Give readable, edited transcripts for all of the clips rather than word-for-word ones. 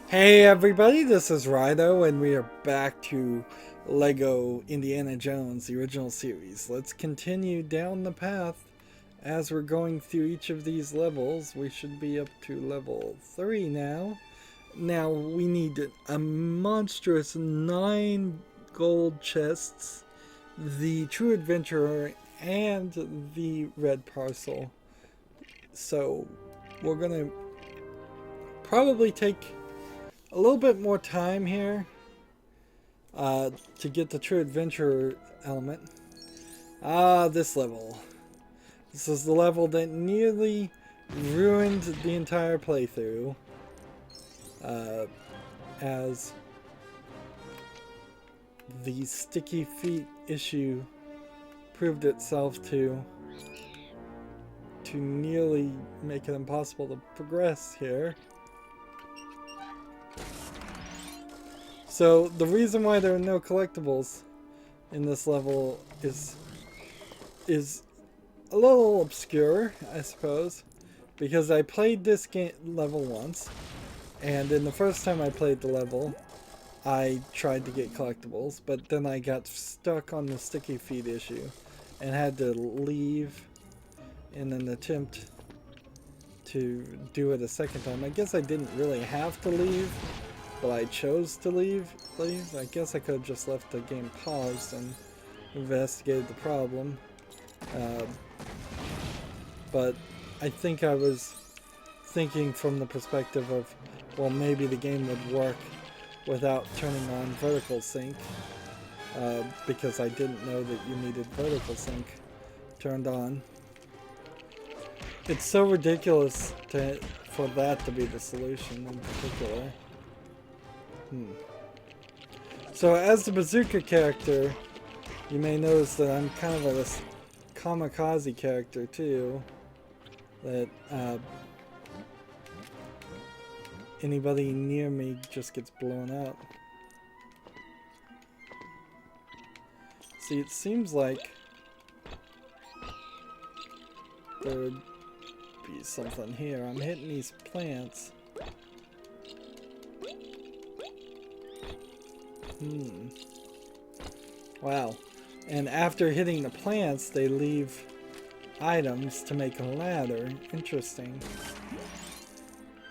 Hey everybody, this is Rydo, and we are back to Lego Indiana Jones, the original series. Let's continue down the path as we're going through each of these levels. We should be up to level 3 now. Now we need a monstrous 9 gold chests, the True Adventurer, and the red parcel. So we're gonna probably take a little bit more time here to get the True Adventure element. This level. This is the level that nearly ruined the entire playthrough. As the sticky feet issue proved itself to nearly make it impossible to progress here. So the reason why there are no collectibles in this level is a little obscure, I suppose, because I played this level once, and in the first time I played the level, I tried to get collectibles, but then I got stuck on the sticky feet issue and had to leave in an attempt to do it a second time. I guess I didn't really have to leave, but I chose to leave. I guess I could have just left the game paused and investigated the problem. But I think I was thinking from the perspective of, well, maybe the game would work without turning on vertical sync, because I didn't know that you needed vertical sync turned on. It's so ridiculous for that to be the solution in particular. So as the bazooka character, you may notice that I'm kind of a kamikaze character too. That anybody near me just gets blown up. See, it seems like there would be something here. I'm hitting these plants. Wow. And after hitting the plants, they leave items to make a ladder. Interesting.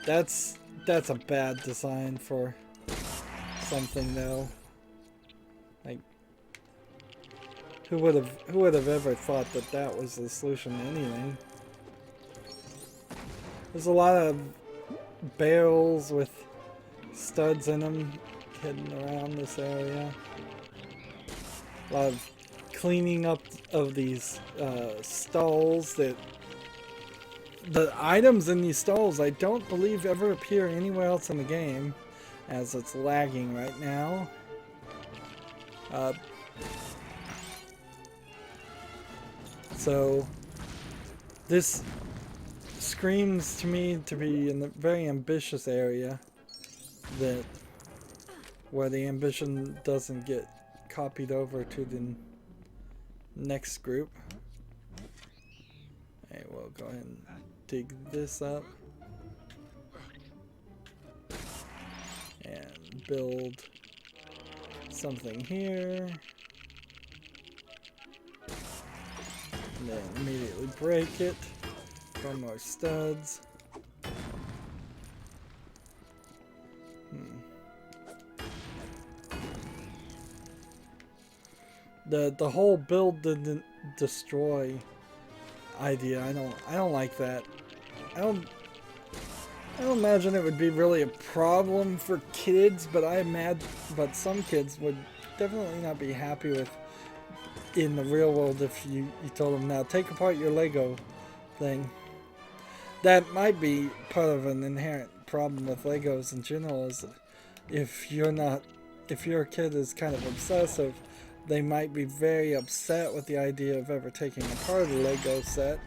That's a bad design for something, though. Like, who would have ever thought that that was the solution to anything? There's a lot of barrels with studs in them hidden around this area. A lot of cleaning up of these stalls. That the items in these stalls I don't believe ever appear anywhere else in the game, as it's lagging right now. So this screams to me to be in a very ambitious area, that where the ambition doesn't get copied over to the next group. Okay, we'll go ahead and dig this up and build something here, and then immediately break it from our studs. The whole build didn't destroy idea. I don't like that. I don't imagine it would be really a problem for kids, but but some kids would definitely not be happy with in the real world if you told them, now take apart your Lego thing. That might be part of an inherent problem with Legos in general, is if your kid is kind of obsessive, they might be very upset with the idea of ever taking apart a Lego set.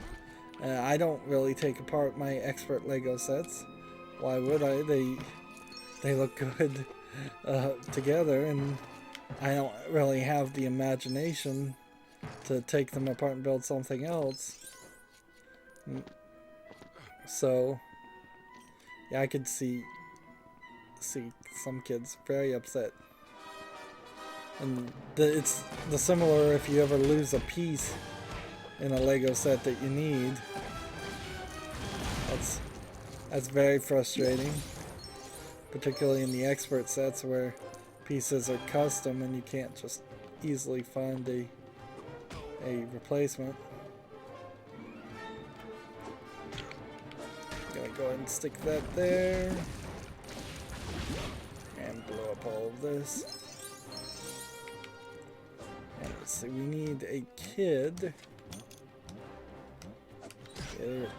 I don't really take apart my expert Lego sets. Why would I? They look good together, and I don't really have the imagination to take them apart and build something else. So, yeah, I could see see some kids very upset. And it's the similar if you ever lose a piece in a Lego set that you need. That's very frustrating, particularly in the expert sets where pieces are custom and you can't just easily find a replacement. Gonna go ahead and stick that there and blow up all of this. And let's see, we need a kid.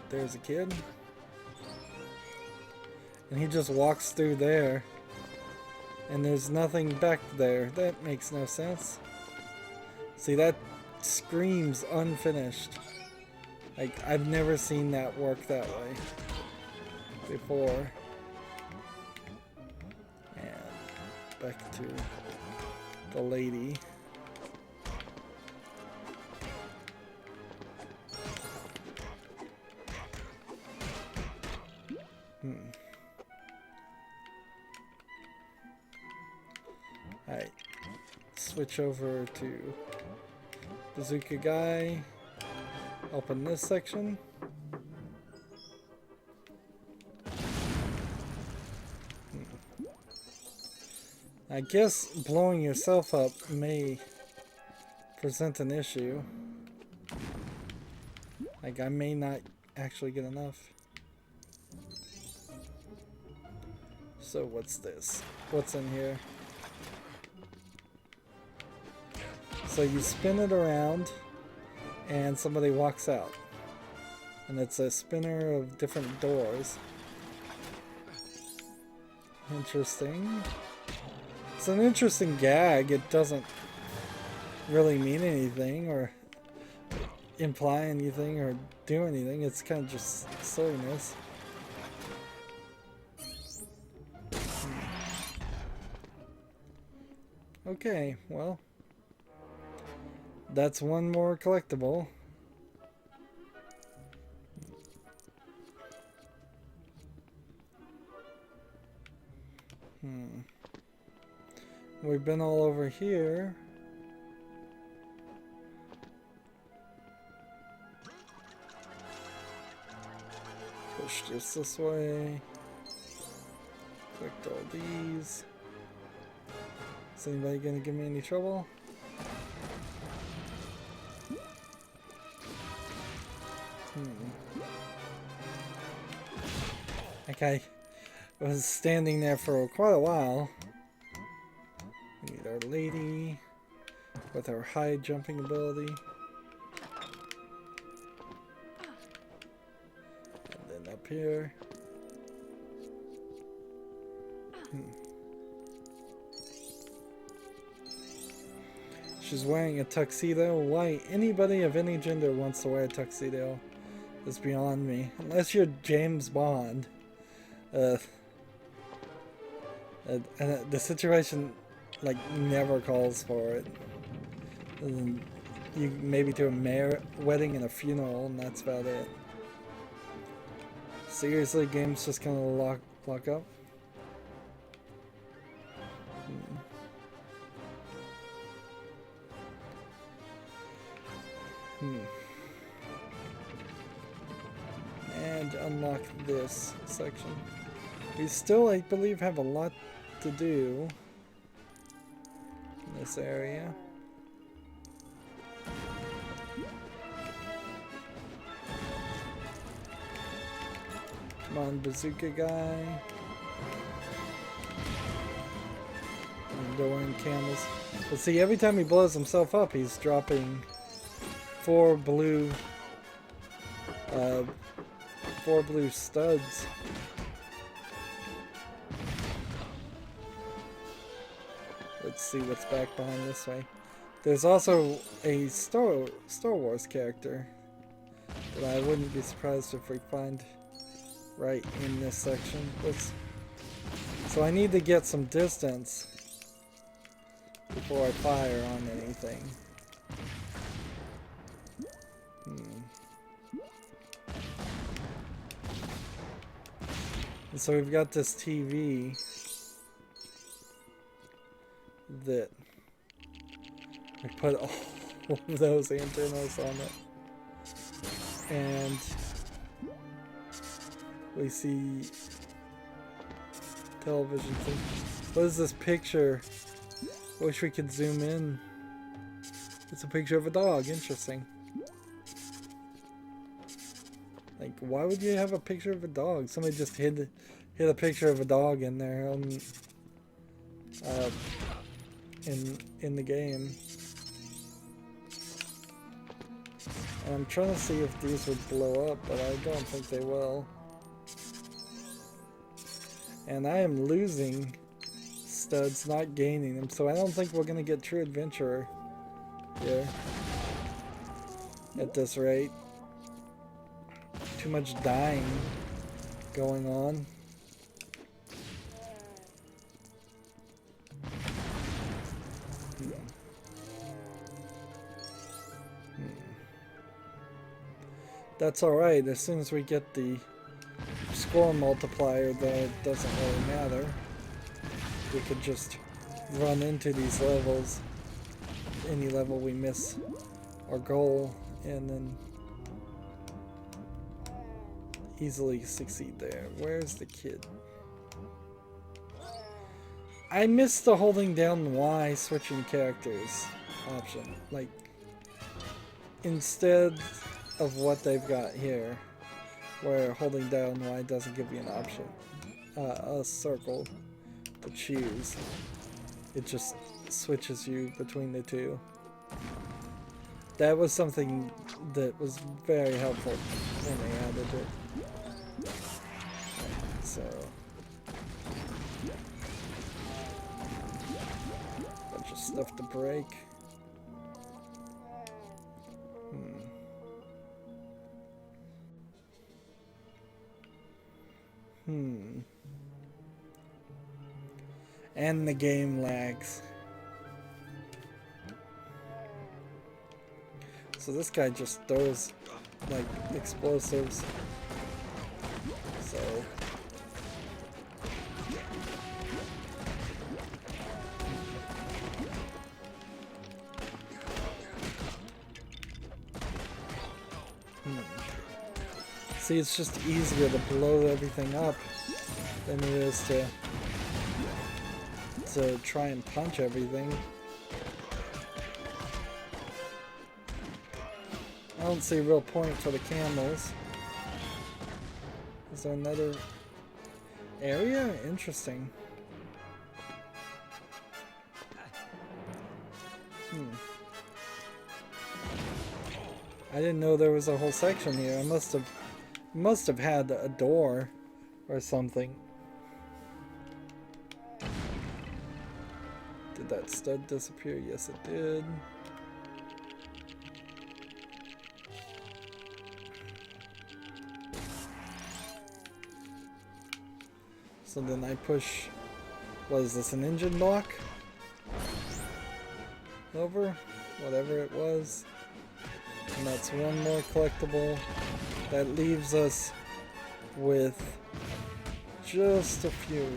There's a kid. And he just walks through there. And there's nothing back there. That makes no sense. See, that screams unfinished. Like, I've never seen that work that way before. And back to the lady. Alright, switch over to Bazooka Guy, open this section. I guess blowing yourself up may present an issue. Like, I may not actually get enough. So what's this? What's in here? So you spin it around and somebody walks out. And it's a spinner of different doors. Interesting. It's an interesting gag. It doesn't really mean anything or imply anything or do anything. It's kind of just silliness. Okay, well, that's one more collectible. We've been all over here. Push this way. Collect all these. Is anybody gonna give me any trouble? Okay, was standing there for quite a while. We need our lady with our high jumping ability. And then up here. She's wearing a tuxedo. Why anybody of any gender wants to wear a tuxedo is beyond me. Unless you're James Bond. The situation like never calls for it. You maybe to a wedding and a funeral, and that's about it. Seriously, games just kind of lock up. And unlock this section. We still, I believe, have a lot to do in this area. Come on, Bazooka Guy. I'm doing camels. But see, every time he blows himself up, he's dropping four blue studs. Let's see what's back behind this way. There's also a Star Wars character that I wouldn't be surprised if we find right in this section. So I need to get some distance before I fire on anything. And so we've got this TV. that we put all of those antennas on it. And we see television thing. What is this picture? I wish we could zoom in. It's a picture of a dog. Interesting. Like, why would you have a picture of a dog? Somebody just hid a picture of a dog in there in the game. And I'm trying to see if these would blow up, but I don't think they will. And I am losing studs, not gaining them, so I don't think we're gonna get true adventurer here at this rate. Too much dying going on. That's alright, as soon as we get the score multiplier, then it doesn't really matter. We could just run into these levels, any level we miss our goal, and then easily succeed there. Where's the kid? I missed the holding down Y switching characters option. Like, instead of what they've got here, where holding down Y doesn't give you an option, a circle to choose. It just switches you between the two. That was something that was very helpful when they added it. So, bunch of stuff to break. And the game lags. So this guy just throws like explosives. So see, it's just easier to blow everything up than it is to try and punch everything. I don't see a real point for the camels. Is there another area? Interesting. I didn't know there was a whole section here. I must have had a door or something. Did that stud disappear? Yes, it did. So then I push, what is this, an engine block? Over, whatever it was. And that's one more collectible. That leaves us with just a few.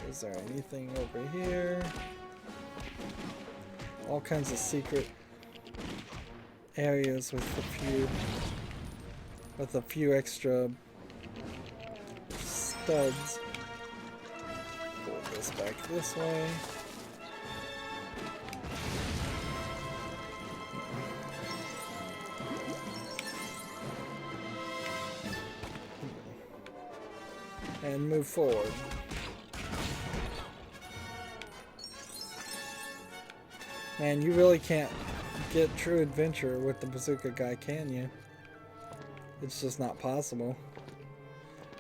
Is there anything over here? All kinds of secret areas with a few extra studs. Pull this back this way. And move forward. Man, you really can't get true adventure with the bazooka guy, can you? It's just not possible.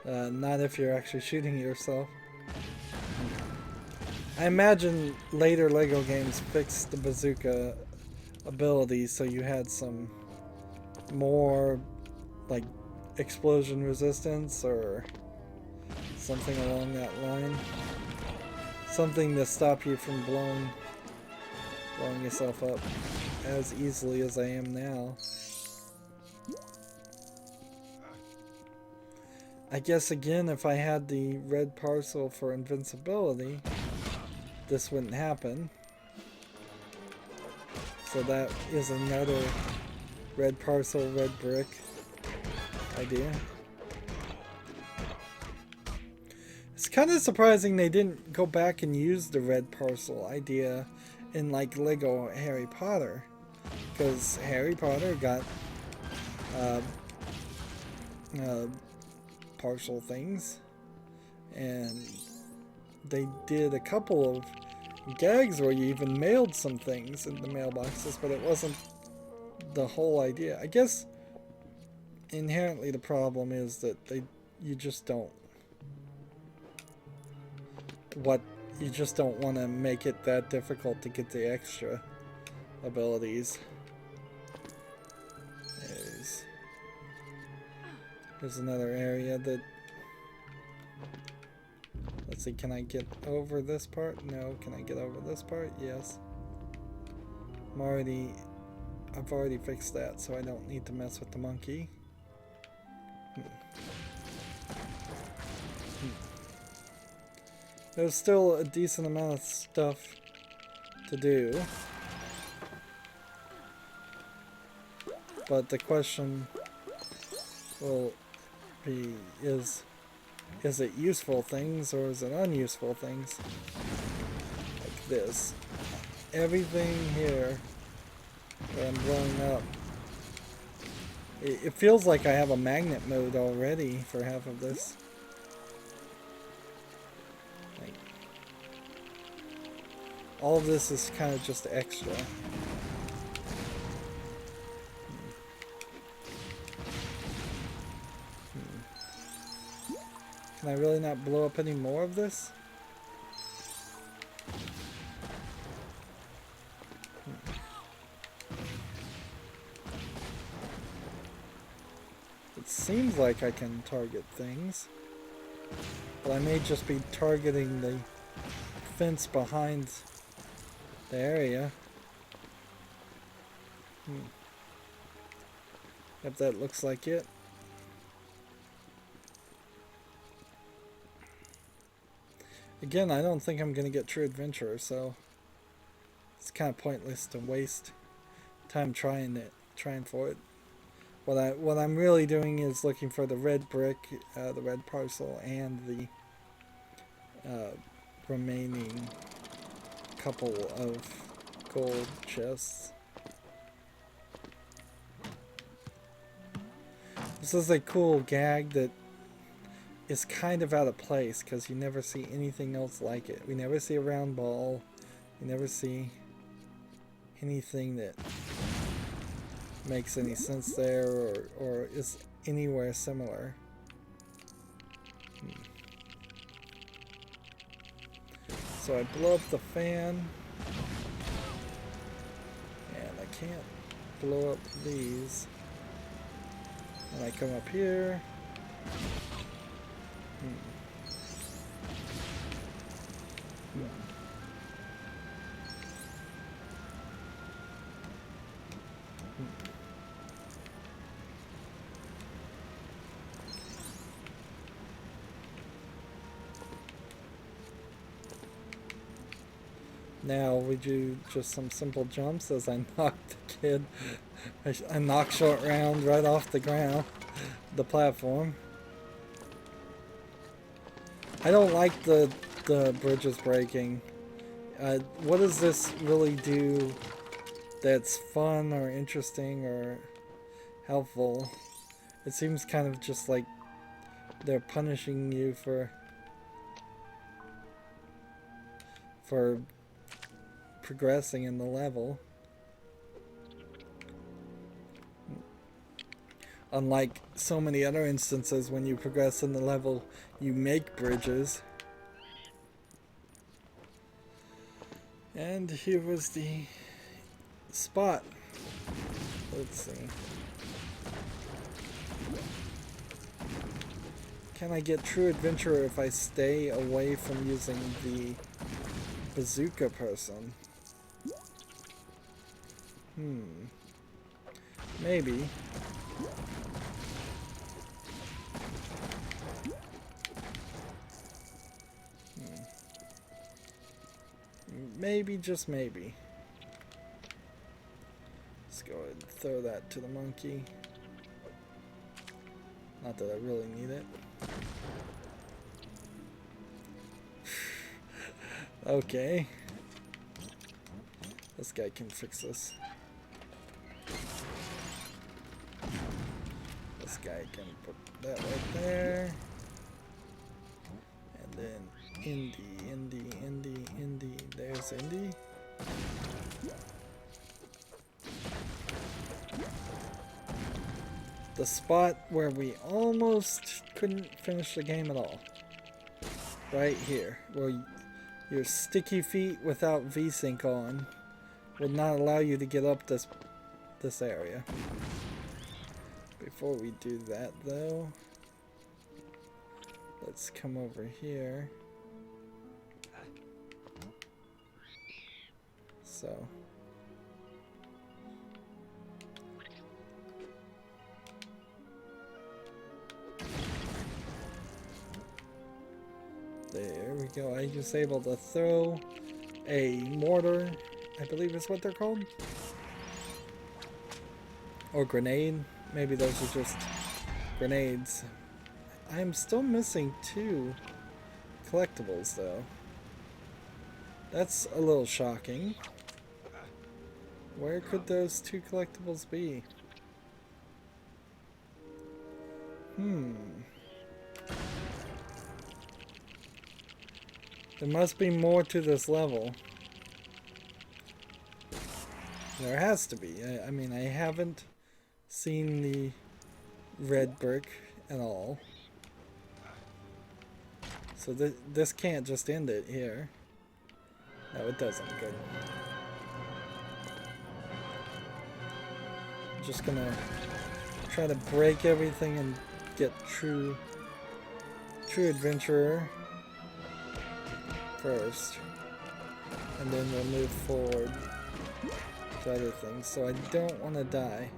Not if you're actually shooting yourself. I imagine later LEGO games fixed the bazooka ability so you had some more like explosion resistance or something along that line. Something to stop you from blowing yourself up as easily as I am now. I guess again, if I had the red parcel for invincibility, this wouldn't happen. So that is another red parcel, red brick idea. It's kind of surprising they didn't go back and use the red parcel idea in like Lego Harry Potter, because Harry Potter got partial things, and they did a couple of gags where you even mailed some things in the mailboxes, but it wasn't the whole idea. I guess inherently the problem is that you just don't want to make it that difficult to get the extra abilities. There's another area that, let's see, can I get over this part? No. Can I get over this part? Yes. I've already fixed that, so I don't need to mess with the monkey. There's still a decent amount of stuff to do, but the question will be, is it useful things or is it unuseful things? Like this. Everything here that I'm blowing up, it feels like I have a magnet mode already for half of this. Like, all of this is kind of just extra. Can I really not blow up any more of this? It seems like I can target things, but I may just be targeting the fence behind the area. If that looks like it. Again, I don't think I'm going to get True Adventure, so it's kind of pointless to waste time trying for it. What I'm really doing is looking for the red brick, the red parcel, and the remaining couple of gold chests. This is a cool gag that is kind of out of place because you never see anything else like it. We never see a round ball. We never see anything that makes any sense there or is anywhere similar. So I blow up the fan, and I can't blow up these. And I come up here. Now we do just some simple jumps as I knock the kid. I knock Short Round right off the ground, the platform. I don't like the bridges breaking. What does this really do that's fun or interesting or helpful? It seems kind of just like they're punishing you for progressing in the level. Unlike so many other instances, when you progress in the level, you make bridges. And here was the spot. Let's see. Can I get True Adventure if I stay away from using the bazooka person? Maybe. maybe, just maybe. Let's go ahead and throw that to the monkey. Not that I really need it. Okay. This guy can fix this. This guy can put that right there. And then Indy. There's Indy. The spot where we almost couldn't finish the game at all. Right here, where your sticky feet without VSync on would not allow you to get up this area. Before we do that though, let's come over here. So there we go. I was able to throw a mortar, I believe is what they're called. Or grenade. Maybe those are just grenades. I'm still missing 2 collectibles though. That's a little shocking. Where could those 2 collectibles be? There must be more to this level. There has to be. I mean, I haven't seen the red brick at all. So this can't just end it here. No, it doesn't. Good. I'm just gonna try to break everything and get true adventurer first, and then we'll move forward to other things. So I don't want to die.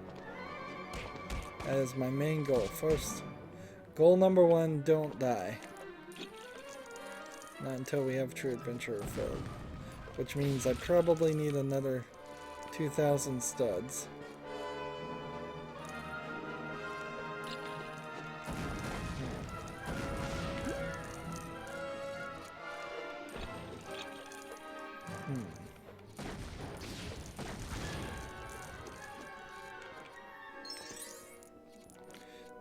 That is my main goal. First, goal number 1: don't die. Not until we have true adventurer filled, which means I probably need another 2,000 studs.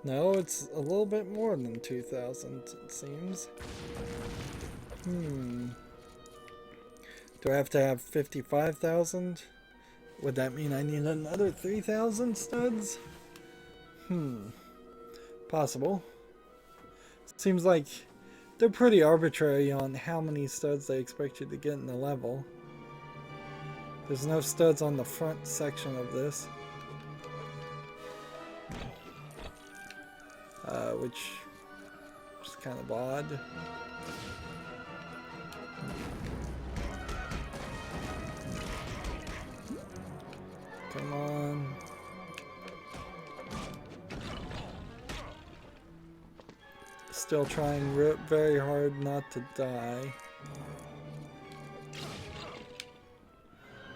No, it's a little bit more than 2,000, it seems. Do I have to have 55,000? Would that mean I need another 3,000 studs? Possible. Seems like they're pretty arbitrary on how many studs they expect you to get in the level. There's no studs on the front section of this. Which is kind of odd. Come on. Still trying very hard not to die.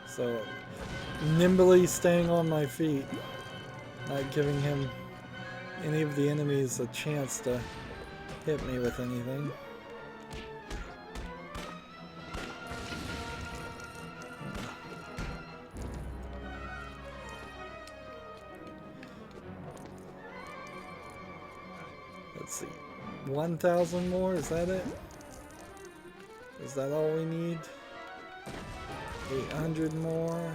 So, nimbly staying on my feet, not giving him any of the enemies a chance to hit me with anything. Let's see. 1,000 more? Is that it? Is that all we need? 800 more?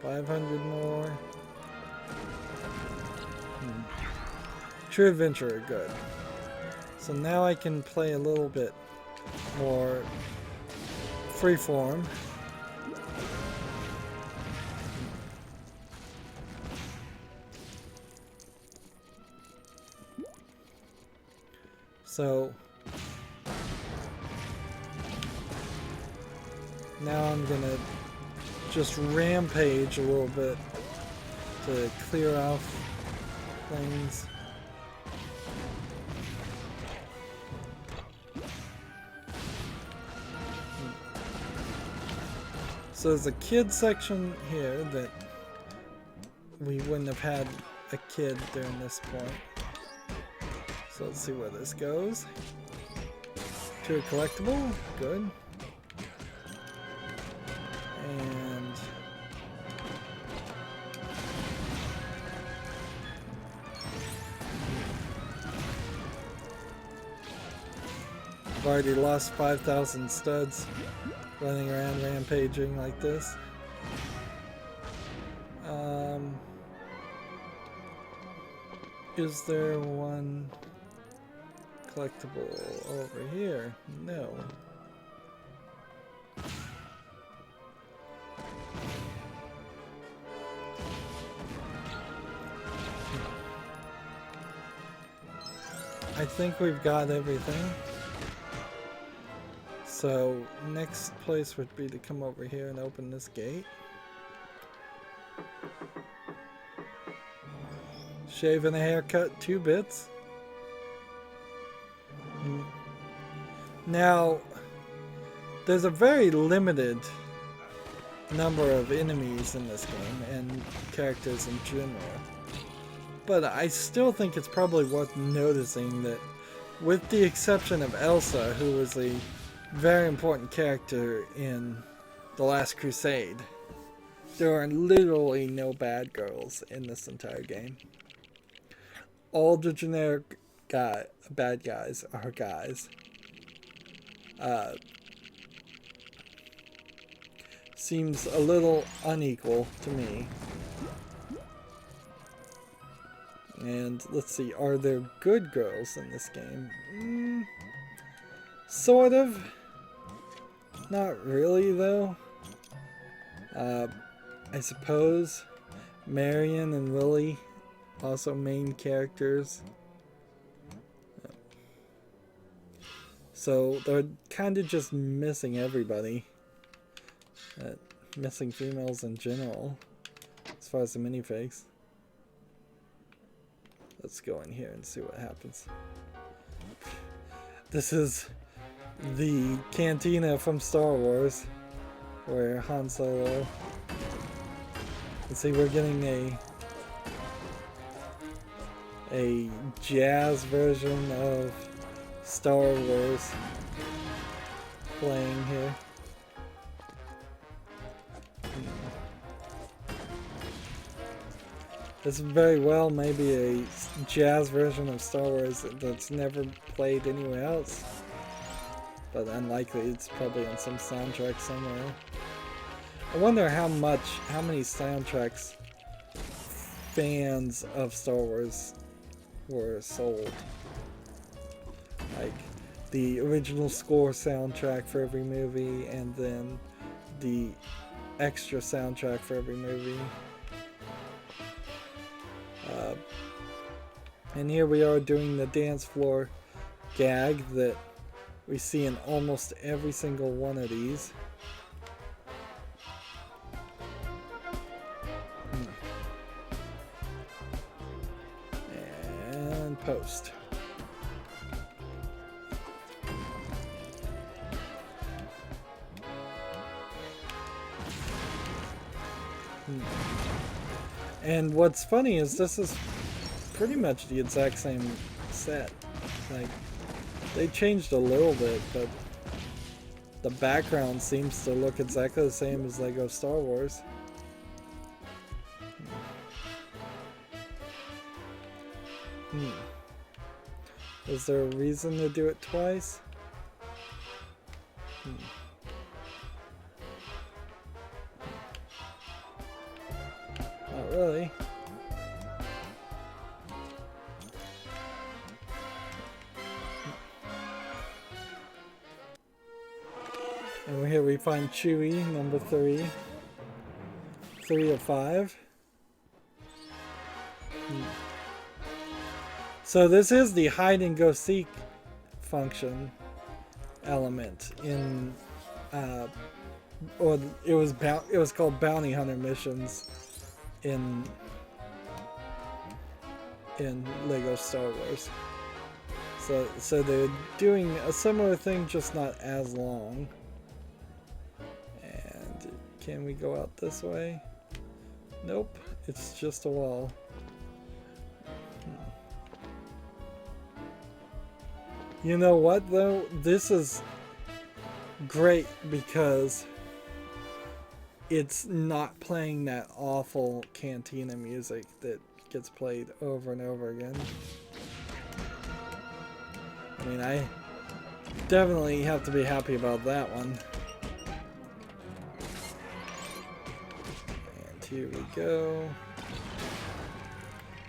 500 more? True adventurer, good. So now I can play a little bit more freeform. So now I'm gonna just rampage a little bit to clear off things. So there's a kid section here that we wouldn't have had a kid during this point. So let's see where this goes. To a collectible, good. And I've already lost 5,000 studs running around rampaging like this. Is there one collectible over here? No. I think we've got everything. So next place would be to come over here and open this gate. Shave and a haircut, 2 bits. Now, there's a very limited number of enemies in this game and characters in general. But I still think it's probably worth noticing that, with the exception of Elsa, who was a very important character in The Last Crusade, there are literally no bad girls in this entire game. All the generic bad guys are guys. Seems a little unequal to me. And let's see, are there good girls in this game? Sort of. Not really, though. I suppose Marion and Lily, also main characters. So they're kind of just missing everybody. Missing females in general, as far as the minifigs. Let's go in here and see what happens. This is the cantina from Star Wars, where Han Solo. Let's see, we're getting a jazz version of Star Wars playing here. This is very well maybe a jazz version of Star Wars that's never played anywhere else. But unlikely, it's probably on some soundtrack somewhere. I wonder how many soundtracks fans of Star Wars were sold. Like the original score soundtrack for every movie, and then the extra soundtrack for every movie. And here we are doing the dance floor gag that we see in almost every single one of these. And post. And what's funny is this is pretty much the exact same set. Like, they changed a little bit, but the background seems to look exactly the same as Lego Star Wars. Is there a reason to do it twice? Not really. And here we find Chewie, number 3. 3 of 5. So this is the hide and go seek function element in, or it was called bounty hunter missions in Lego Star Wars. So they're doing a similar thing, just not as long. And Can we go out this way? Nope, it's just a wall. You know what though? This is great because it's not playing that awful cantina music that gets played over and over again. I mean, I definitely have to be happy about that one. And here we go.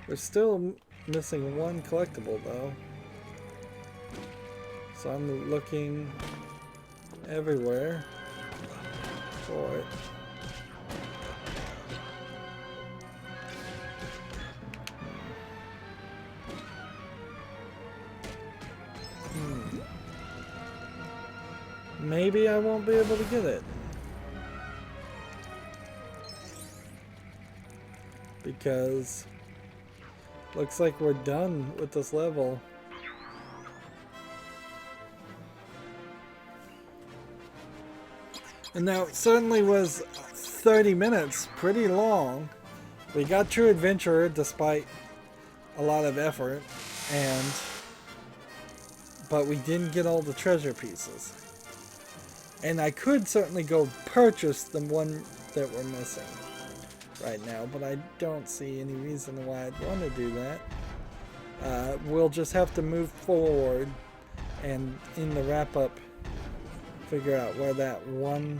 We're still missing one collectible though. So I'm looking everywhere for it. Maybe I won't be able to get it. Because looks like we're done with this level. And now it certainly was 30 minutes, pretty long. We got True Adventurer despite a lot of effort, but we didn't get all the treasure pieces. And I could certainly go purchase the one that we're missing right now, but I don't see any reason why I'd want to do that. We'll just have to move forward and in the wrap-up figure out where that one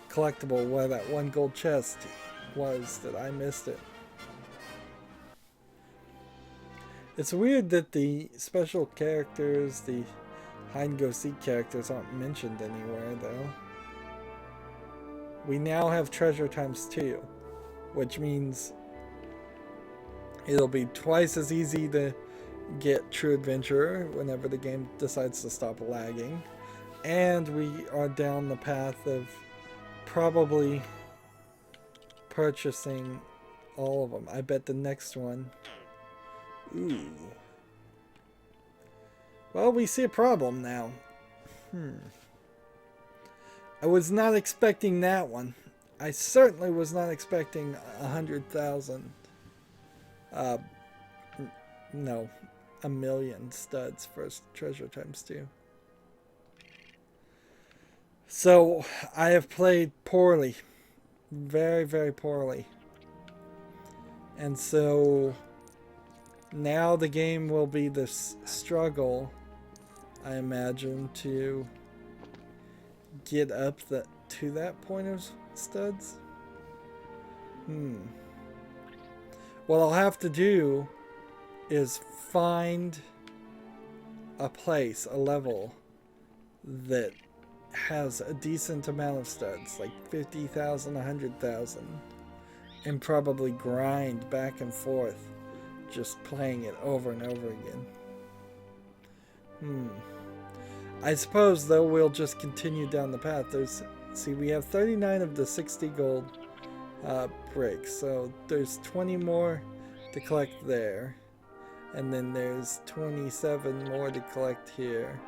collectible, where that one gold chest was that I missed it. It's weird that the special characters, the hide and go seek characters, aren't mentioned anywhere though. We now have treasure ×2, which means it'll be twice as easy to get True Adventurer whenever the game decides to stop lagging. And we are down the path of probably purchasing all of them. I bet the next one. Ooh. Well, we see a problem now. I was not expecting that one. I certainly was not expecting 100,000. No, 1,000,000 studs for treasure ×2. So, I have played poorly. Very, very poorly. And so, now the game will be this struggle, I imagine, to get up to that point of studs. What I'll have to do is find a place, a level, that has a decent amount of studs, like 50,000, 100,000, and probably grind back and forth, just playing it over and over again. I suppose though we'll just continue down the path. See, we have 39 of the 60 gold bricks, so there's 20 more to collect there, and then there's 27 more to collect here.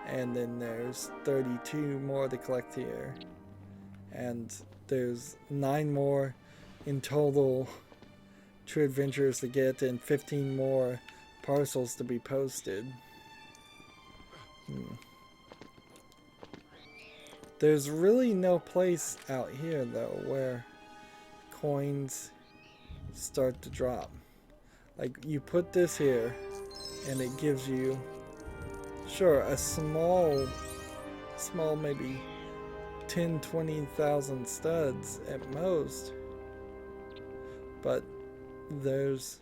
And then there's 32 more to collect here. And there's 9 more in total True Adventures to get, and 15 more parcels to be posted. There's really no place out here though where coins start to drop. Like, you put this here and it gives you, sure, a small maybe 10, 20,000 studs at most, but there's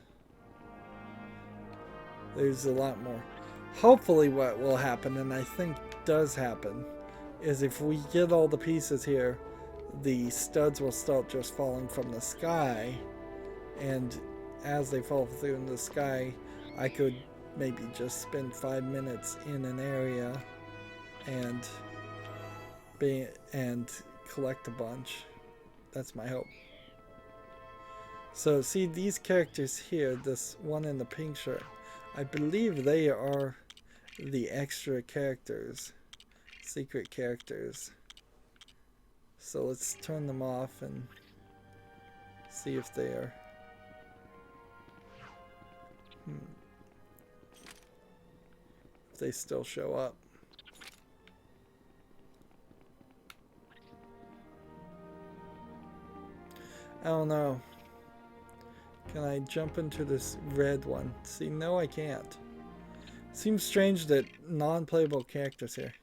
a lot more. Hopefully what will happen, and I think does happen, is if we get all the pieces here, the studs will start just falling from the sky, and as they fall through in the sky, I could maybe just spend 5 minutes in an area and collect a bunch. That's my hope. So see these characters here, this one in the pink shirt, I believe they are the extra characters, secret characters. So let's turn them off and see if they are... if they still show up. I don't know. Can I jump into this red one? See, no I can't. Seems strange that non-playable characters here.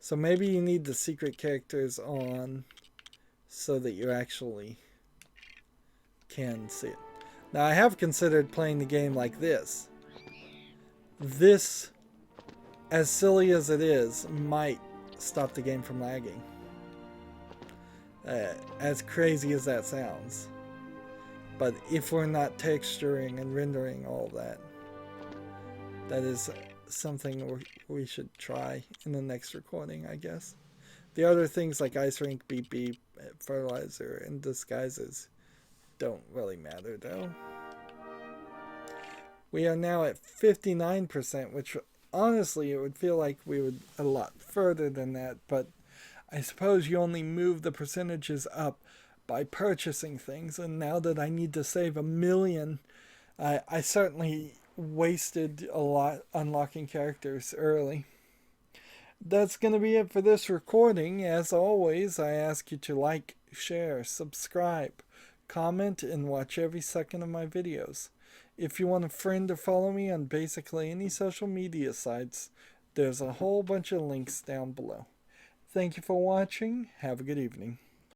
So maybe you need the secret characters on so that you actually can see it. Now I have considered playing the game like this. This, as silly as it is, might stop the game from lagging. As crazy as that sounds. But if we're not texturing and rendering all that, that is something we should try in the next recording, I guess. The other things like ice rink, beep beep, fertilizer, and disguises don't really matter though. We are now at 59%, which honestly it would feel like we would a lot further than that, but I suppose you only move the percentages up by purchasing things, and now that I need to save $1 million, I certainly wasted a lot unlocking characters early. That's going to be it for this recording. As always, I ask you to like, share, subscribe, comment, and watch every second of my videos. If you want a friend to follow me on basically any social media sites, there's a whole bunch of links down below. Thank you for watching. Have a good evening.